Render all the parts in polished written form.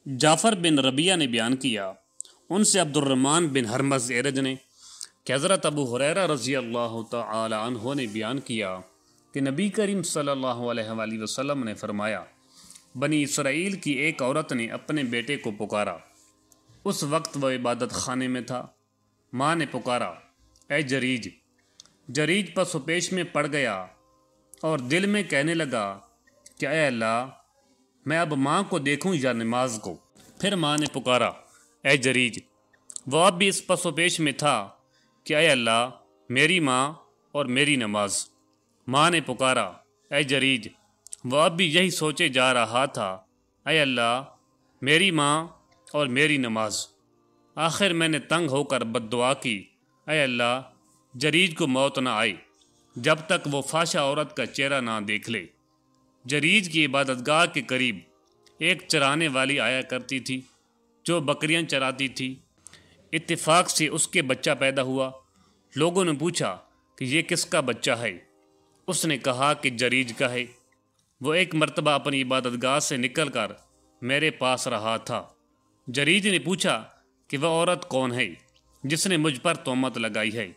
جعفر بن ربیہ نے بیان کیا، ان سے عبد الرحمن بن حرمز ایرج نے کہ حضرت ابو ہریرہ رضی اللہ تعالی عنہ نے بیان کیا کہ نبی کریم صلی اللہ علیہ وآلہ وسلم نے فرمایا، بنی اسرائیل کی ایک عورت نے اپنے بیٹے کو پکارا، اس وقت وہ عبادت خانے میں تھا۔ ماں نے پکارا، اے جریج۔ جریج پس و پیش میں پڑ گیا اور دل میں کہنے لگا کہ اے اللہ، میں اب ماں کو دیکھوں یا نماز کو؟ پھر ماں نے پکارا، اے جریج۔ وہ اب بھی اس پس و پیش میں تھا کہ اے اللہ، میری ماں اور میری نماز۔ ماں نے پکارا، اے جریج۔ وہ اب بھی یہی سوچے جا رہا تھا، اے اللہ، میری ماں اور میری نماز۔ آخر میں نے تنگ ہو کر بد دعا کی، اے اللہ، جریج کو موت نہ آئے جب تک وہ فحشہ عورت کا چہرہ نہ دیکھ لے۔ جریج کی عبادت گاہ کے قریب ایک چرانے والی آیا کرتی تھی جو بکریاں چراتی تھی۔ اتفاق سے اس کے بچہ پیدا ہوا۔ لوگوں نے پوچھا کہ یہ کس کا بچہ ہے؟ اس نے کہا کہ جریج کا ہے۔ وہ ایک مرتبہ اپنی عبادت گاہ سے نکل کر میرے پاس رہا تھا۔ جریج نے پوچھا کہ وہ عورت کون ہے جس نے مجھ پر تہمت لگائی ہے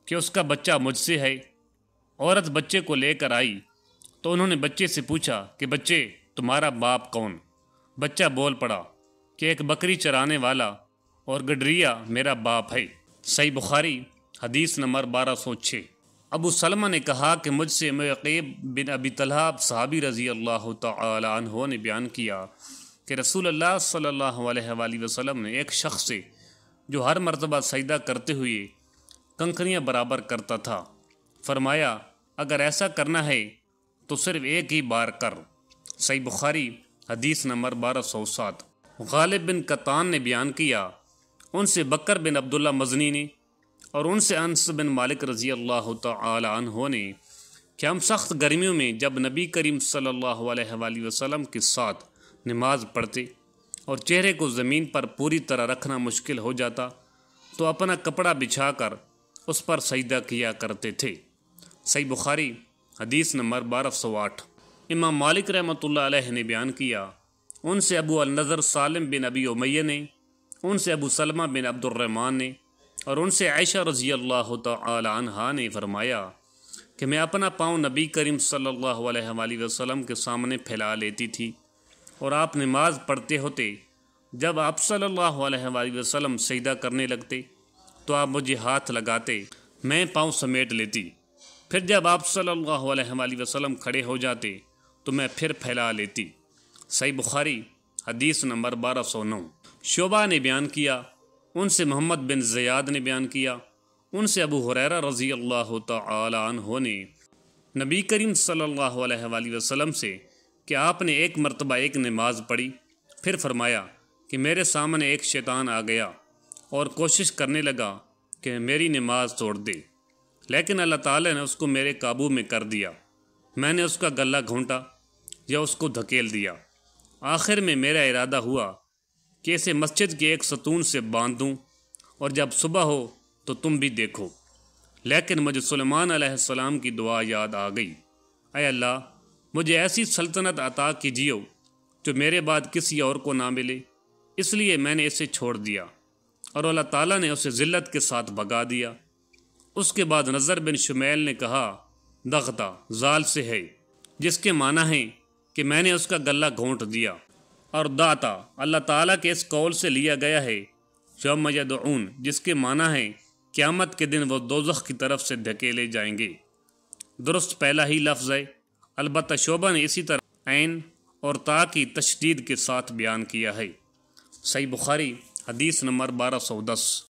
کہ اس کا بچہ مجھ سے ہے؟ عورت بچے کو لے کر آئی تو انہوں نے بچے سے پوچھا کہ بچے، تمہارا باپ کون؟ بچہ بول پڑا کہ ایک بکری چرانے والا اور گڈریا میرا باپ ہے۔ صحیح بخاری حدیث نمبر 1206۔ ابو سلمہ نے کہا کہ مجھ سے معقیب بن ابی طلحہ صحابی رضی اللہ تعالی عنہ نے بیان کیا کہ رسول اللہ صلی اللہ علیہ وآلہ وسلم نے ایک شخص سے جو ہر مرتبہ سجدہ کرتے ہوئے کنکریاں برابر کرتا تھا فرمایا، اگر ایسا کرنا ہے تو صرف ایک ہی بار کر۔ صحیح بخاری حدیث نمبر 1207۔ غالب بن قطان نے بیان کیا، ان سے بکر بن عبداللہ مزنی نے اور ان سے انس بن مالک رضی اللہ تعالی عنہ نے کہ ہم سخت گرمیوں میں جب نبی کریم صلی اللہ علیہ وآلہ وسلم کے ساتھ نماز پڑھتے اور چہرے کو زمین پر پوری طرح رکھنا مشکل ہو جاتا تو اپنا کپڑا بچھا کر اس پر سجدہ کیا کرتے تھے۔ صحیح بخاری حدیث نمبر 1208۔ امام مالک رحمۃ اللہ علیہ نے بیان کیا، ان سے ابو النضر سالم بن ابی امیہ نے، ان سے ابو سلمہ بن عبد الرحمن نے اور ان سے عائشہ رضی اللہ تعالی عنہا نے فرمایا کہ میں اپنا پاؤں نبی کریم صلی اللہ علیہ وآلہ وسلم کے سامنے پھیلا لیتی تھی اور آپ نماز پڑھتے ہوتے جب آپ صلی اللہ علیہ وآلہ وسلم سجدہ کرنے لگتے تو آپ مجھے ہاتھ لگاتے، میں پاؤں سمیٹ لیتی، پھر جب آپ صلی اللہ علیہ وآلہ وسلم کھڑے ہو جاتے تو میں پھر پھیلا لیتی۔ صحیح بخاری حدیث نمبر 1209۔ شعبہ نے بیان کیا، ان سے محمد بن زیاد نے بیان کیا، ان سے ابو ہریرہ رضی اللہ تعالی عنہ نے نبی کریم صلی اللہ علیہ وآلہ وسلم سے کہ آپ نے ایک مرتبہ ایک نماز پڑھی، پھر فرمایا کہ میرے سامنے ایک شیطان آ گیا اور کوشش کرنے لگا کہ میری نماز توڑ دے، لیکن اللہ تعالی نے اس کو میرے قابو میں کر دیا۔ میں نے اس کا گلہ گھونٹا یا اس کو دھکیل دیا۔ آخر میں میرا ارادہ ہوا کہ اسے مسجد کے ایک ستون سے باندھ دوں اور جب صبح ہو تو تم بھی دیکھو، لیکن مجھے سلیمان علیہ السلام کی دعا یاد آ گئی، اے اللہ، مجھے ایسی سلطنت عطا کیجیے جو میرے بعد کسی اور کو نہ ملے، اس لیے میں نے اسے چھوڑ دیا، اور اللہ تعالیٰ نے اسے ذلت کے ساتھ بھگا دیا۔ اس کے بعد نضر بن شمیل نے کہا، دغتا زال سے ہے، جس کے معنی ہے کہ میں نے اس کا گلہ گھونٹ دیا، اور داتا اللہ تعالیٰ کے اس قول سے لیا گیا ہے یوم یدعون، جس کے معنی ہے قیامت کے دن وہ دوزخ کی طرف سے دھکیلے جائیں گے۔ درست پہلا ہی لفظ ہے، البتہ شعبہ نے اسی طرح عین اور تا کی تشدید کے ساتھ بیان کیا ہے۔ صحیح بخاری حدیث نمبر 1210۔